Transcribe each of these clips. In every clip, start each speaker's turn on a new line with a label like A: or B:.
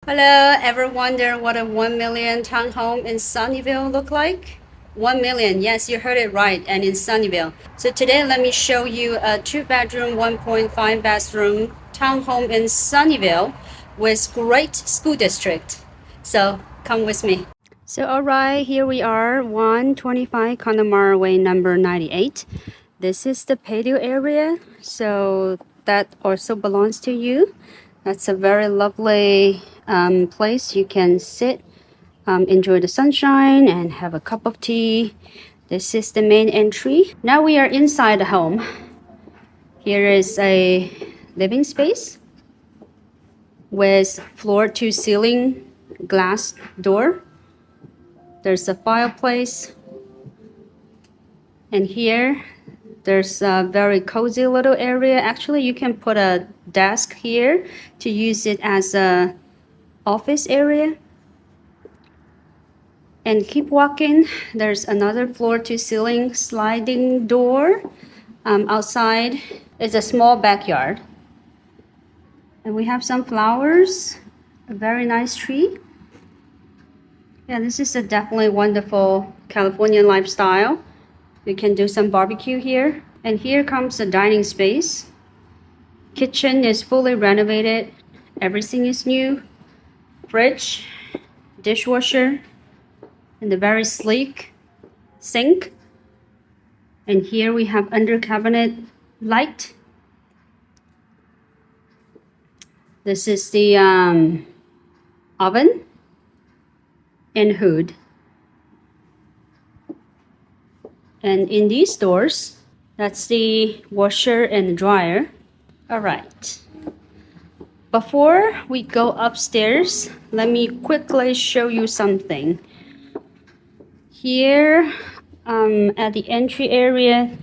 A: Hello, ever wonder what a 1 million townhome in Sunnyvale look like? 1 million, yes, you heard it right, and in Sunnyvale. So today let me show you a 2-bedroom, 1.5 bathroom townhome in Sunnyvale with great school district. So come with me. So alright, here we are, 125 Connemara Way, number 98. This is the patio area, so that also belongs to you. That's a very lovely place. You can sit, enjoy the sunshine, and have a cup of tea. This is the main entry. Now we are inside the home. Here is a living space with floor-to-ceiling glass door. There's a fireplace. And here, there's a very cozy little area. Actually, you can put a desk here to use it as a office area. And keep walking. There's another floor-to-ceiling sliding door. Outside is a small backyard. And we have some flowers, a very nice tree. Yeah, this is a definitely wonderful Californian lifestyle. You can do some barbecue here. And here comes the dining space. Kitchen is fully renovated. Everything is new. Fridge, dishwasher, and a very sleek sink. And here we have under cabinet light. This is the oven and hood. And in these doors, that's the washer and dryer. All right. Before we go upstairs, let me quickly show you something. Here at the entry area,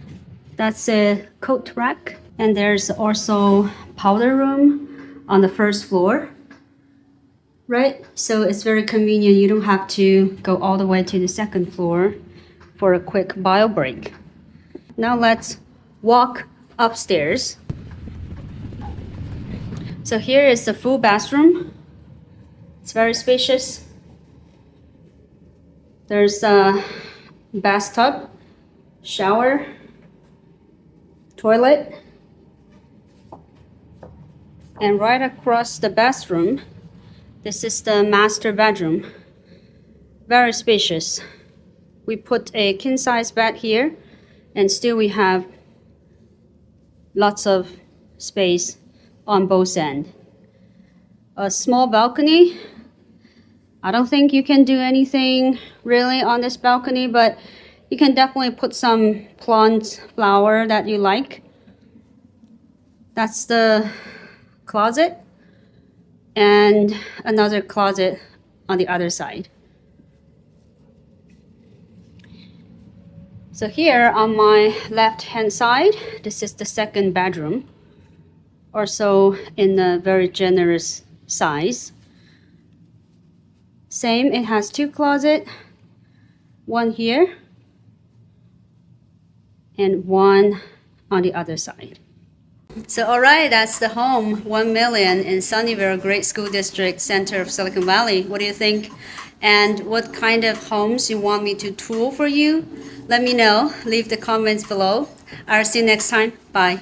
A: that's a coat rack. And there's also powder room on the first floor. Right? So it's very convenient. You don't have to go all the way to the second floor for a quick bio break. Now let's walk upstairs. So here is the full bathroom. It's very spacious. There's a bathtub, shower, toilet, and right across the bathroom, this is the master bedroom. Very spacious. We put a king-size bed here, and still we have lots of space on both ends. A small balcony. I don't think you can do anything really on this balcony, but you can definitely put some plants, flower that you like. That's the closet, and another closet on the other side. So here on my left hand side, this is the second bedroom, also in a very generous size. Same, it has two closets, one here and one on the other side. So alright, that's the home, 1 million in Sunnyvale, great school district, center of Silicon Valley. What do you think? And what kind of homes you want me to tour for you? Let me know. Leave the comments below. I'll see you next time. Bye.